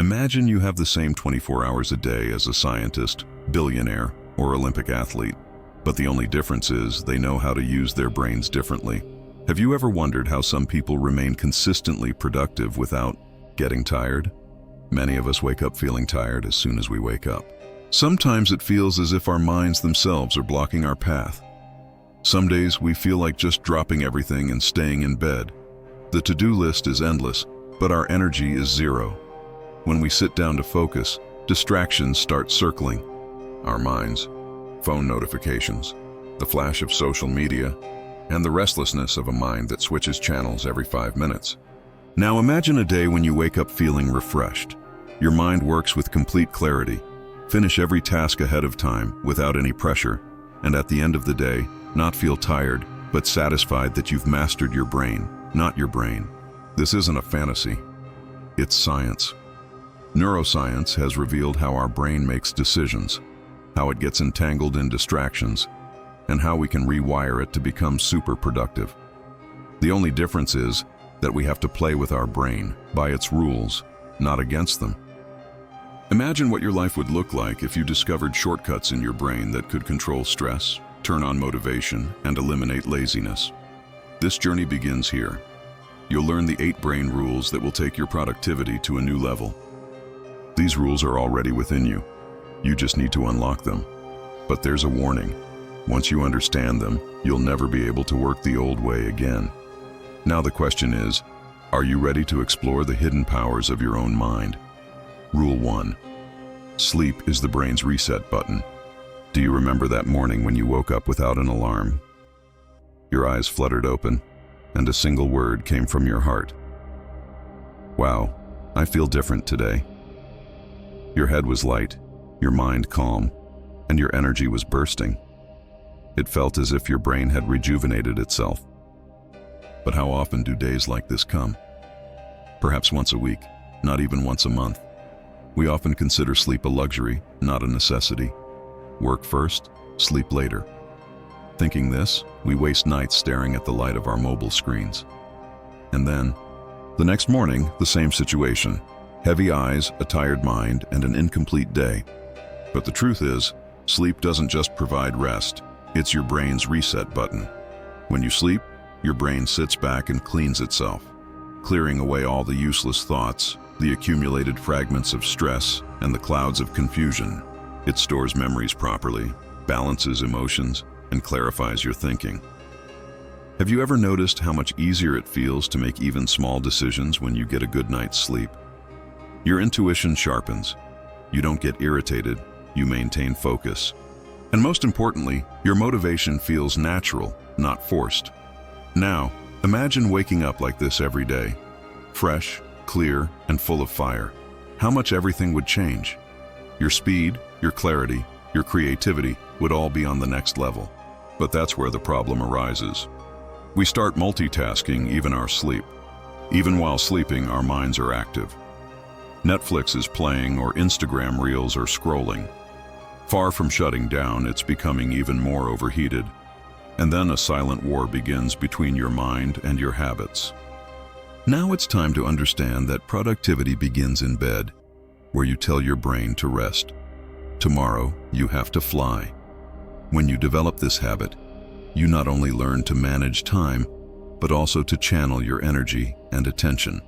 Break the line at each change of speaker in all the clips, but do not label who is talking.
Imagine you have the same 24 hours a day as a scientist, billionaire, or Olympic athlete, but the only difference is they know how to use their brains differently. Have you ever wondered how some people remain consistently productive without getting tired? Many of us wake up feeling tired as soon as we wake up. Sometimes it feels as if our minds themselves are blocking our path. Some days we feel like just dropping everything and staying in bed. The to-do list is endless, but our energy is zero. When we sit down to focus, distractions start circling our minds. Phone notifications, the flash of social media, and the restlessness of a mind that switches channels every 5 minutes. Now imagine a day when you wake up feeling refreshed. Your mind works with complete clarity. Finish every task ahead of time without any pressure, and at the end of the day, not feel tired, but satisfied that you've mastered your brain, not your brain. This isn't a fantasy. It's science. Neuroscience has revealed how our brain makes decisions, how it gets entangled in distractions, and how we can rewire it to become super productive. The only difference is that we have to play with our brain by its rules, not against them. Imagine what your life would look like if you discovered shortcuts in your brain that could control stress, turn on motivation, and eliminate laziness. This journey begins here. You'll learn the 8 brain rules that will take your productivity to a new level. These rules are already within you. You just need to unlock them. But there's a warning. Once you understand them, you'll never be able to work the old way again. Now the question is, are you ready to explore the hidden powers of your own mind? Rule 1. Sleep is the brain's reset button. Do you remember that morning when you woke up without an alarm? Your eyes fluttered open, and a single word came from your heart. Wow, I feel different today. Your head was light, your mind calm, and your energy was bursting. It felt as if your brain had rejuvenated itself. But how often do days like this come? Perhaps once a week, not even once a month. We often consider sleep a luxury, not a necessity. Work first, sleep later. Thinking this, we waste nights staring at the light of our mobile screens. And then, the next morning, the same situation. Heavy eyes, a tired mind, and an incomplete day. But the truth is, sleep doesn't just provide rest, it's your brain's reset button. When you sleep, your brain sits back and cleans itself, clearing away all the useless thoughts, the accumulated fragments of stress, and the clouds of confusion. It stores memories properly, balances emotions, and clarifies your thinking. Have you ever noticed how much easier it feels to make even small decisions when you get a good night's sleep? Your intuition sharpens. You don't get irritated, you maintain focus. And most importantly, your motivation feels natural, not forced. Now, imagine waking up like this every day. Fresh, clear, and full of fire. How much everything would change. Your speed, your clarity, your creativity would all be on the next level. But that's where the problem arises. We start multitasking even our sleep. Even while sleeping, our minds are active. Netflix is playing or Instagram reels are scrolling. Far from shutting down, it's becoming even more overheated. And then a silent war begins between your mind and your habits. Now it's time to understand that productivity begins in bed, where you tell your brain to rest. Tomorrow, you have to fly. When you develop this habit, you not only learn to manage time, but also to channel your energy and attention.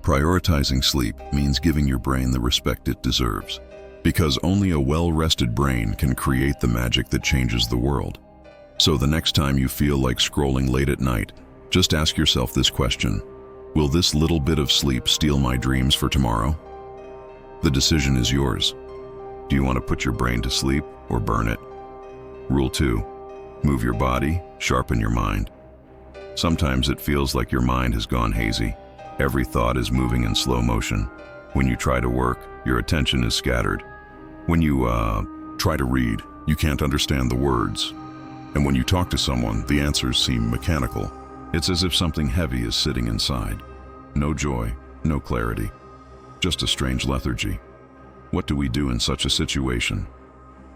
Prioritizing sleep means giving your brain the respect it deserves, because only a well-rested brain can create the magic that changes the world. So the next time you feel like scrolling late at night, just ask yourself this question: will this little bit of sleep steal my dreams for tomorrow? The decision is yours. Do you want to put your brain to sleep or burn it? Rule 2. Move your body, sharpen your mind. Sometimes it feels like your mind has gone hazy. Every thought is moving in slow motion. When you try to work, your attention is scattered. When you try to read, you can't understand the words. And when you talk to someone, the answers seem mechanical. It's as if something heavy is sitting inside. No joy, no clarity, just a strange lethargy. What do we do in such a situation?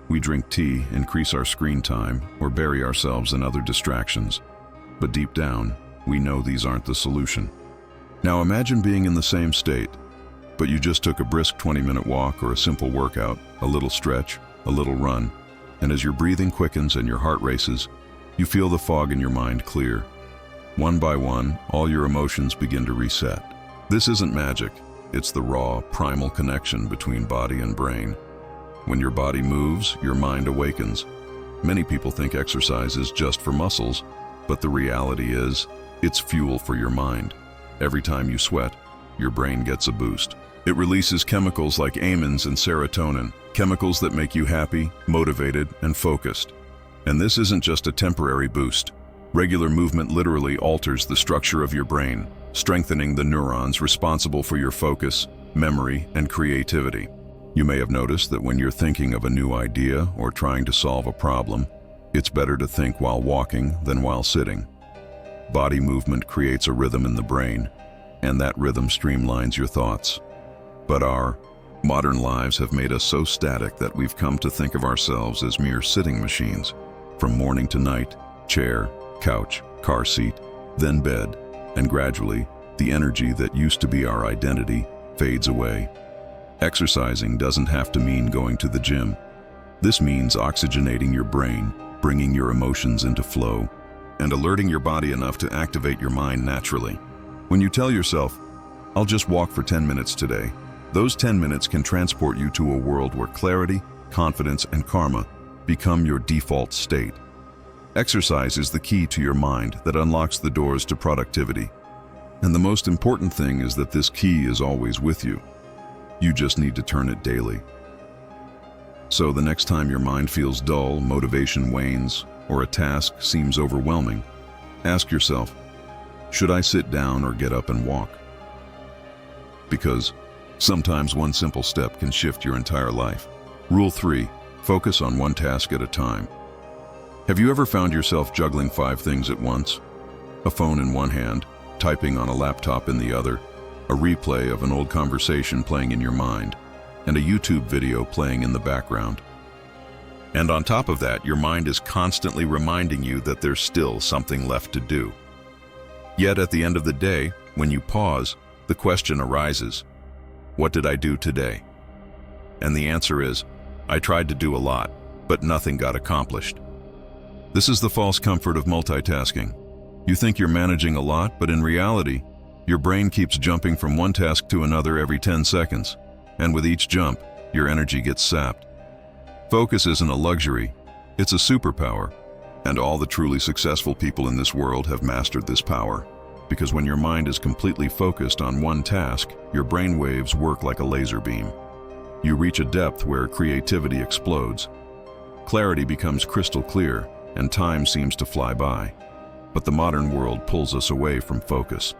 We drink tea, increase our screen time, or bury ourselves in other distractions. But deep down, we know these aren't the solution. Now imagine being in the same state. but you just took a brisk 20-minute walk or a simple workout, a little stretch, a little run, and as your breathing quickens and your heart races, you feel the fog in your mind clear. One by one, all your emotions begin to reset. This isn't magic. It's the raw, primal connection between body and brain. When your body moves, your mind awakens. Many people think exercise is just for muscles, but the reality is, it's fuel for your mind. Every time you sweat, your brain gets a boost. It releases chemicals like amines and serotonin, chemicals that make you happy, motivated, and focused. And this isn't just a temporary boost. Regular movement literally alters the structure of your brain, strengthening the neurons responsible for your focus, memory, and creativity. You may have noticed that when you're thinking of a new idea or trying to solve a problem, it's better to think while walking than while sitting. Body movement creates a rhythm in the brain, and that rhythm streamlines your thoughts. But our modern lives have made us so static that we've come to think of ourselves as mere sitting machines. From morning to night, chair, couch, car seat, then bed, and gradually, the energy that used to be our identity fades away. Exercising doesn't have to mean going to the gym. This means oxygenating your brain, bringing your emotions into flow, and alerting your body enough to activate your mind naturally. When you tell yourself, "I'll just walk for 10 minutes today," those 10 minutes can transport you to a world where clarity, confidence, and karma become your default state. Exercise is the key to your mind that unlocks the doors to productivity. And the most important thing is that this key is always with you. You just need to turn it daily. So the next time your mind feels dull, motivation wanes, or a task seems overwhelming, ask yourself, should I sit down or get up and walk? Because sometimes one simple step can shift your entire life. Rule 3, focus on one task at a time. Have you ever found yourself juggling 5 things at once? A phone in one hand, typing on a laptop in the other, a replay of an old conversation playing in your mind, and a YouTube video playing in the background. And on top of that, your mind is constantly reminding you that there's still something left to do. Yet at the end of the day, when you pause, the question arises, what did I do today? And the answer is, I tried to do a lot, but nothing got accomplished. This is the false comfort of multitasking. You think you're managing a lot, but in reality, your brain keeps jumping from one task to another every 10 seconds. And with each jump, your energy gets sapped. Focus isn't a luxury, it's a superpower. And all the truly successful people in this world have mastered this power. Because when your mind is completely focused on one task, your brain waves work like a laser beam. You reach a depth where creativity explodes. Clarity becomes crystal clear, and time seems to fly by. But the modern world pulls us away from focus.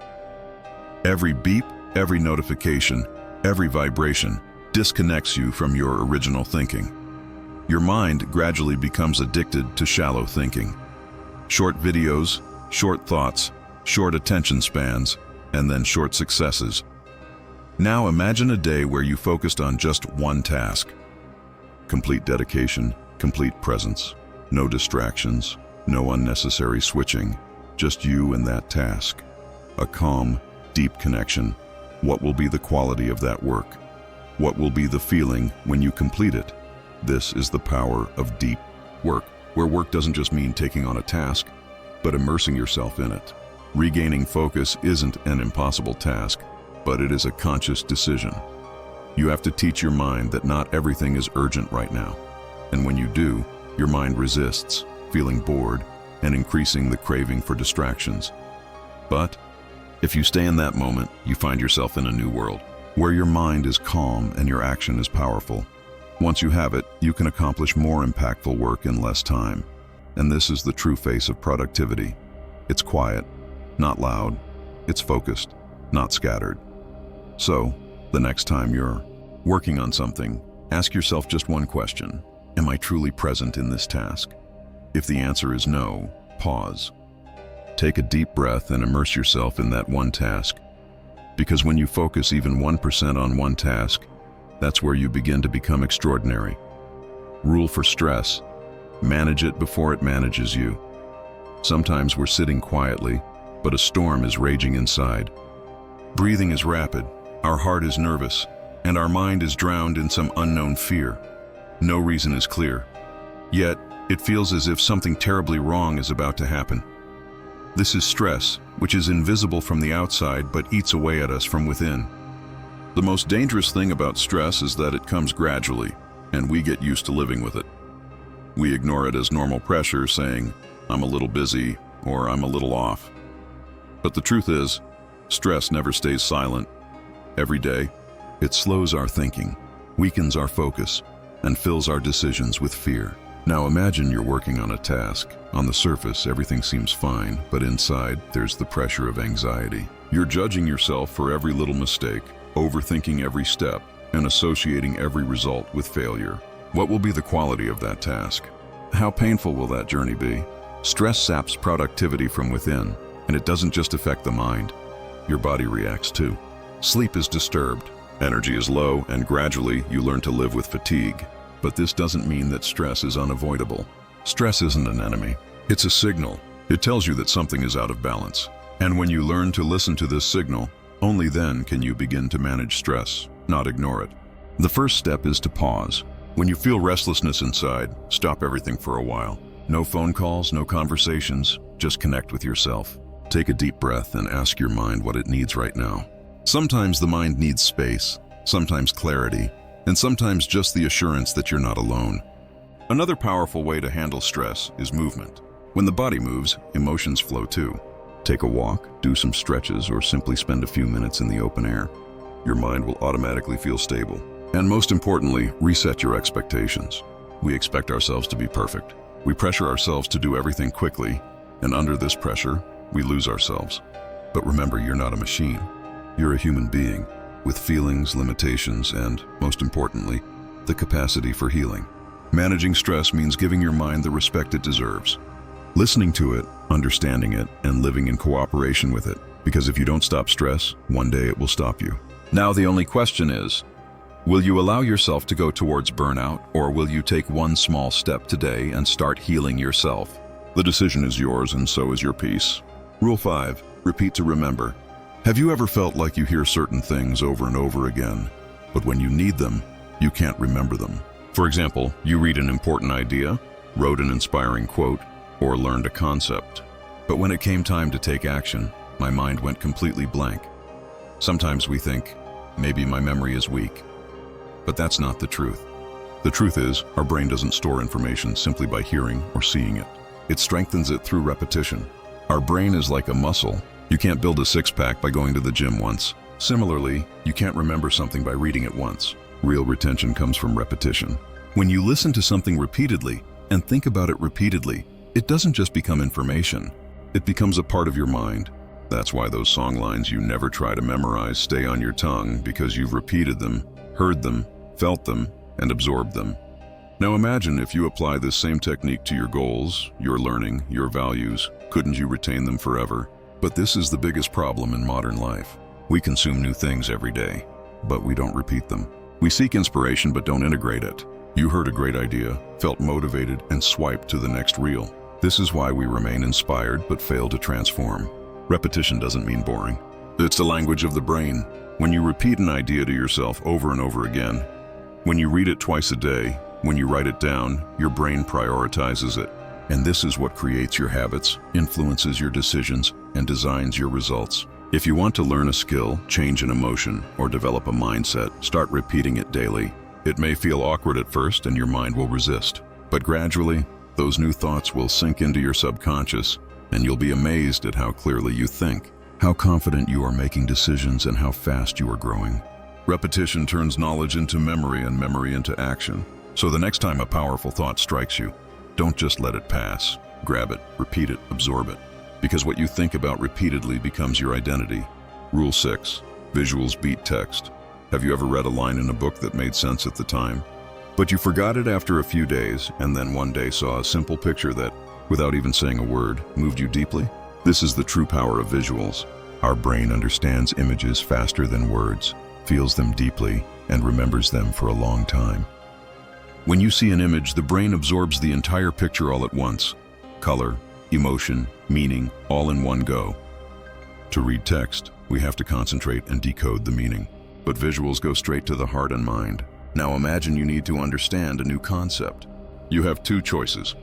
Every beep, every notification, every vibration disconnects you from your original thinking. Your mind gradually becomes addicted to shallow thinking. Short videos, short thoughts, short attention spans, and then short successes. Now imagine a day where you focused on just one task. Complete dedication, complete presence, no distractions, no unnecessary switching, just you and that task. A calm, deep connection. What will be the quality of that work? What will be the feeling when you complete it? This is the power of deep work, where work doesn't just mean taking on a task, but immersing yourself in it. Regaining focus isn't an impossible task, but it is a conscious decision. You have to teach your mind that not everything is urgent right now. And when you do, your mind resists, feeling bored and increasing the craving for distractions. But if you stay in that moment, you find yourself in a new world, where your mind is calm and your action is powerful. Once you have it, you can accomplish more impactful work in less time. And this is the true face of productivity. It's quiet, not loud. It's focused, not scattered. So, the next time you're working on something, ask yourself just one question. Am I truly present in this task? If the answer is no, pause. Take a deep breath and immerse yourself in that one task. Because when you focus even 1% on one task, that's where you begin to become extraordinary. Rule for stress: manage it before it manages you. Sometimes we're sitting quietly, but a storm is raging inside. Breathing is rapid, our heart is nervous, and our mind is drowned in some unknown fear. No reason is clear. Yet, it feels as if something terribly wrong is about to happen. This is stress, which is invisible from the outside but eats away at us from within. The most dangerous thing about stress is that it comes gradually, and we get used to living with it. We ignore it as normal pressure, saying, "I'm a little busy," or "I'm a little off." But the truth is, stress never stays silent. Every day, it slows our thinking, weakens our focus, and fills our decisions with fear. Now imagine you're working on a task. On the surface, everything seems fine, but inside, there's the pressure of anxiety. You're judging yourself for every little mistake, overthinking every step, and associating every result with failure. What will be the quality of that task? How painful will that journey be? Stress saps productivity from within, and it doesn't just affect the mind. Your body reacts too. Sleep is disturbed, energy is low, and gradually you learn to live with fatigue. But this doesn't mean that stress is unavoidable. Stress isn't an enemy. It's a signal. It tells you that something is out of balance. And when you learn to listen to this signal, only then can you begin to manage stress, not ignore it. The first step is to pause. When you feel restlessness inside, stop everything for a while. No phone calls, no conversations, just connect with yourself. Take a deep breath and ask your mind what it needs right now. Sometimes the mind needs space, sometimes clarity, and sometimes just the assurance that you're not alone. Another powerful way to handle stress is movement. When the body moves, emotions flow too. Take a walk, do some stretches, or simply spend a few minutes in the open air. Your mind will automatically feel stable. And most importantly, reset your expectations. We expect ourselves to be perfect. We pressure ourselves to do everything quickly, and under this pressure, we lose ourselves. But remember, you're not a machine. You're a human being, with feelings, limitations, and, most importantly, the capacity for healing. Managing stress means giving your mind the respect it deserves. Listening to it, understanding it, and living in cooperation with it. Because if you don't stop stress, one day it will stop you. Now the only question is, will you allow yourself to go towards burnout, or will you take one small step today and start healing yourself? The decision is yours, and so is your peace. Rule 5, repeat to remember. Have you ever felt like you hear certain things over and over again, but when you need them, you can't remember them? For example, you read an important idea, wrote an inspiring quote, or learned a concept. But when it came time to take action, my mind went completely blank. Sometimes we think, maybe my memory is weak. But that's not the truth. The truth is, our brain doesn't store information simply by hearing or seeing it. It strengthens it through repetition. Our brain is like a muscle. You can't build a six-pack by going to the gym once. Similarly, you can't remember something by reading it once. Real retention comes from repetition. When you listen to something repeatedly and think about it repeatedly, it doesn't just become information. It becomes a part of your mind. That's why those song lines you never try to memorize stay on your tongue, because you've repeated them, heard them, felt them, and absorbed them. Now imagine if you apply this same technique to your goals, your learning, your values. Couldn't you retain them forever? But this is the biggest problem in modern life. We consume new things every day, but we don't repeat them. We seek inspiration but don't integrate it. You heard a great idea, felt motivated, and swiped to the next reel. This is why we remain inspired but fail to transform. Repetition doesn't mean boring. It's the language of the brain. When you repeat an idea to yourself over and over again, when you read it twice a day, when you write it down, your brain prioritizes it. And this is what creates your habits, influences your decisions, and designs your results. If you want to learn a skill, change an emotion, or develop a mindset, start repeating it daily. It may feel awkward at first and your mind will resist. But gradually, those new thoughts will sink into your subconscious, and you'll be amazed at how clearly you think, how confident you are making decisions, and how fast you are growing. Repetition turns knowledge into memory and memory into action. So the next time a powerful thought strikes you, don't just let it pass. Grab it, repeat it, absorb it. Because what you think about repeatedly becomes your identity. Rule 6, visuals beat text. Have you ever read a line in a book that made sense at the time, but you forgot it after a few days, and then one day saw a simple picture that, without even saying a word, moved you deeply? This is the true power of visuals. Our brain understands images faster than words, feels them deeply, and remembers them for a long time. When you see an image, the brain absorbs the entire picture all at once. Color, emotion, meaning, all in one go. To read text, we have to concentrate and decode the meaning. but visuals go straight to the heart and mind. Now imagine you need to understand a new concept. You have two choices.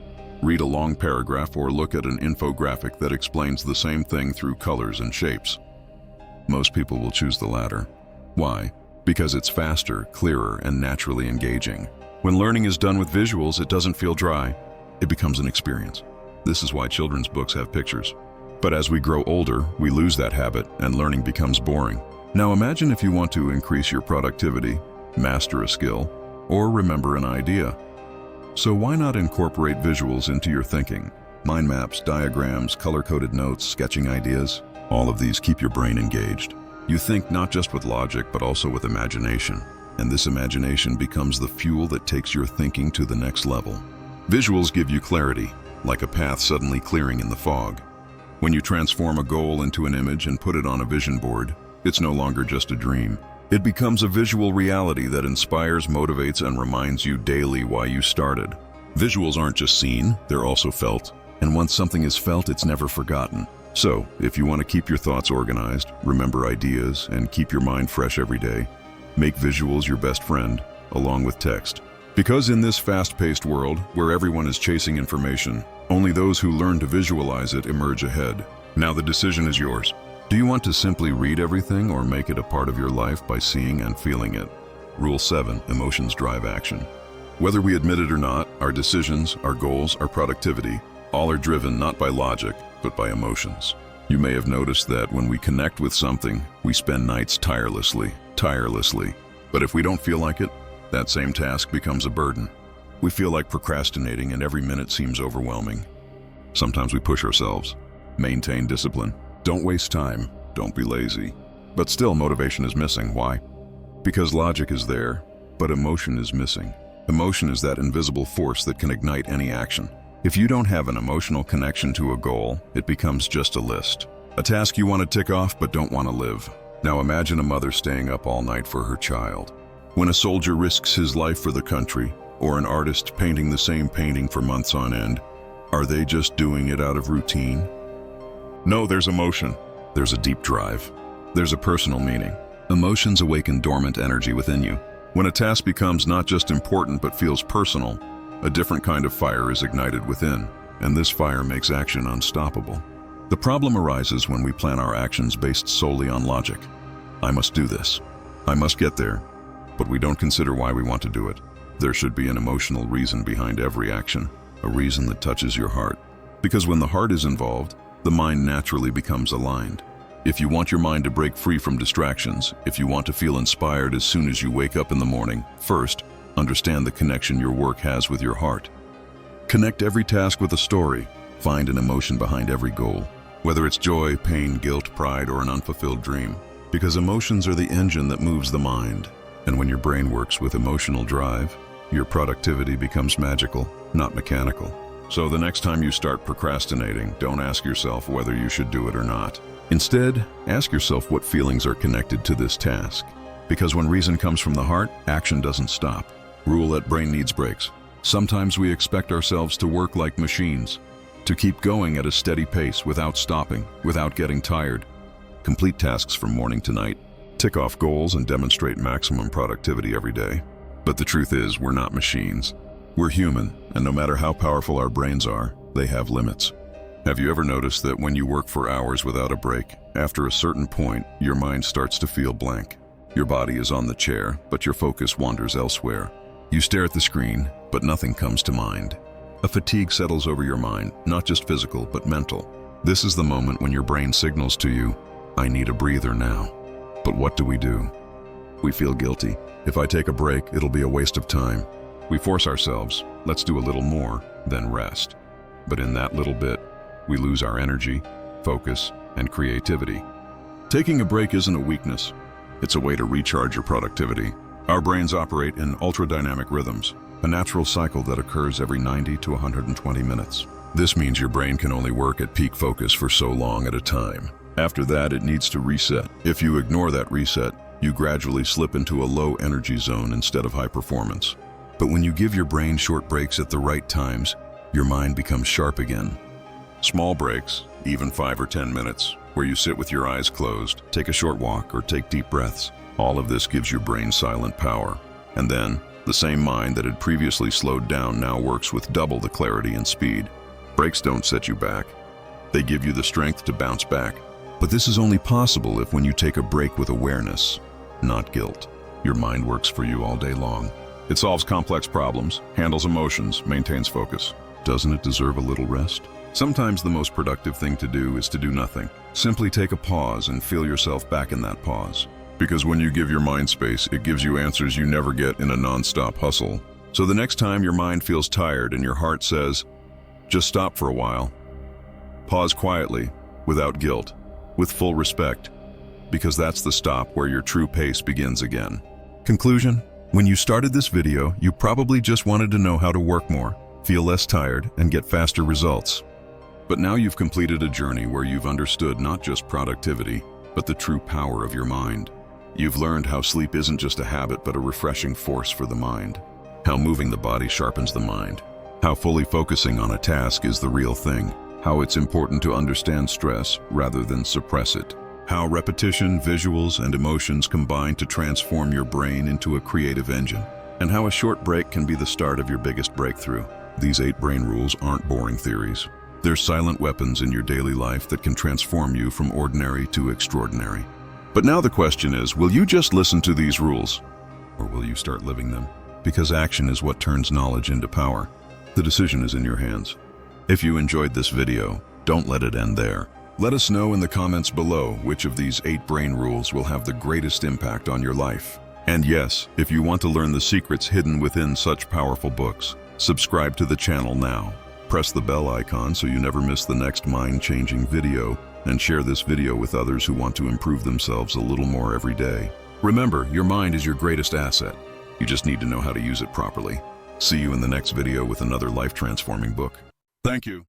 Read a long paragraph or look at an infographic that explains the same thing through colors and shapes. Most people will choose the latter. Why? Because it's faster, clearer, and naturally engaging. When learning is done with visuals, it doesn't feel dry. It becomes an experience. This is why children's books have pictures. But as we grow older, we lose that habit and learning becomes boring. Now imagine if you want to increase your productivity, master a skill, or remember an idea. So why not incorporate visuals into your thinking? Mind maps, diagrams, color-coded notes, sketching ideas. All of these keep your brain engaged. You think not just with logic, but also with imagination. And this imagination becomes the fuel that takes your thinking to the next level. Visuals give you clarity, like a path suddenly clearing in the fog. When you transform a goal into an image and put it on a vision board, it's no longer just a dream. It becomes a visual reality that inspires, motivates, and reminds you daily why you started. Visuals aren't just seen, they're also felt. And once something is felt, it's never forgotten. So, if you want to keep your thoughts organized, remember ideas, and keep your mind fresh every day, make visuals your best friend, along with text. Because in this fast-paced world, where everyone is chasing information, only those who learn to visualize it emerge ahead. Now the decision is yours. Do you want to simply read everything or make it a part of your life by seeing and feeling it? Rule 7, emotions drive action. Whether we admit it or not, our decisions, our goals, our productivity, all are driven not by logic, but by emotions. You may have noticed that when we connect with something, we spend nights tirelessly. But if we don't feel like it, that same task becomes a burden. We feel like procrastinating and every minute seems overwhelming. Sometimes we push ourselves. Maintain discipline. Don't waste time. Don't be lazy. But still, motivation is missing. Why? Because logic is there, but emotion is missing. Emotion is that invisible force that can ignite any action. If you don't have an emotional connection to a goal, it becomes just a list. A task you want to tick off but don't want to live. Now imagine a mother staying up all night for her child. When a soldier risks his life for the country, or an artist painting the same painting for months on end, are they just doing it out of routine? No, there's emotion. There's a deep drive. There's a personal meaning. Emotions awaken dormant energy within you. When a task becomes not just important but feels personal, a different kind of fire is ignited within, and this fire makes action unstoppable. The problem arises when we plan our actions based solely on logic. I must do this. I must get there. But we don't consider why we want to do it. There should be an emotional reason behind every action, a reason that touches your heart. Because when the heart is involved, the mind naturally becomes aligned. If you want your mind to break free from distractions, if you want to feel inspired as soon as you wake up in the morning, first, understand the connection your work has with your heart. Connect every task with a story. Find an emotion behind every goal, whether it's joy, pain, guilt, pride, or an unfulfilled dream. Because emotions are the engine that moves the mind. And when your brain works with emotional drive, your productivity becomes magical, not mechanical. So the next time you start procrastinating, don't ask yourself whether you should do it or not. Instead, ask yourself what feelings are connected to this task. Because when reason comes from the heart, action doesn't stop. Rule that brain needs breaks. Sometimes we expect ourselves to work like machines, to keep going at a steady pace without stopping, without getting tired. Complete tasks from morning to night. Tick off goals and demonstrate maximum productivity every day. But the truth is, we're not machines. We're human, and no matter how powerful our brains are, they have limits. Have you ever noticed that when you work for hours without a break, after a certain point, your mind starts to feel blank? Your body is on the chair, but your focus wanders elsewhere. You stare at the screen, but nothing comes to mind. A fatigue settles over your mind, not just physical, but mental. This is the moment when your brain signals to you, I need a breather now. But what do? We feel guilty. If I take a break, it'll be a waste of time. We force ourselves, let's do a little more, then rest. But in that little bit, we lose our energy, focus, and creativity. Taking a break isn't a weakness. It's a way to recharge your productivity. Our brains operate in ultra-dynamic rhythms, a natural cycle that occurs every 90 to 120 minutes. This means your brain can only work at peak focus for so long at a time. After that, it needs to reset. If you ignore that reset, you gradually slip into a low energy zone instead of high performance. But when you give your brain short breaks at the right times, your mind becomes sharp again. Small breaks, even 5 or 10 minutes, where you sit with your eyes closed, take a short walk, or take deep breaths. All of this gives your brain silent power. And then, the same mind that had previously slowed down now works with double the clarity and speed. Breaks don't set you back. They give you the strength to bounce back. But this is only possible if when you take a break with awareness, not guilt. Your mind works for you all day long. It solves complex problems, handles emotions, maintains focus. Doesn't it deserve a little rest? Sometimes the most productive thing to do is to do nothing. Simply take a pause and feel yourself back in that pause. Because when you give your mind space, it gives you answers you never get in a non-stop hustle. So the next time your mind feels tired and your heart says, just stop for a while. Pause quietly, without guilt, with full respect, because that's the stop where your true pace begins again. Conclusion: when you started this video, you probably just wanted to know how to work more, feel less tired, and get faster results. But now you've completed a journey where you've understood not just productivity, but the true power of your mind. You've learned how sleep isn't just a habit but a refreshing force for the mind. How moving the body sharpens the mind. How fully focusing on a task is the real thing. How it's important to understand stress rather than suppress it. How repetition, visuals, and emotions combine to transform your brain into a creative engine. And how a short break can be the start of your biggest breakthrough. These 8 brain rules aren't boring theories. They're silent weapons in your daily life that can transform you from ordinary to extraordinary. But now the question is, will you just listen to these rules? Or will you start living them? Because action is what turns knowledge into power. The decision is in your hands. If you enjoyed this video, don't let it end there. Let us know in the comments below which of these 8 brain rules will have the greatest impact on your life. And yes, if you want to learn the secrets hidden within such powerful books, subscribe to the channel now. Press the bell icon so you never miss the next mind-changing video, and share this video with others who want to improve themselves a little more every day. Remember, your mind is your greatest asset. You just need to know how to use it properly. See you in the next video with another life-transforming book. Thank you.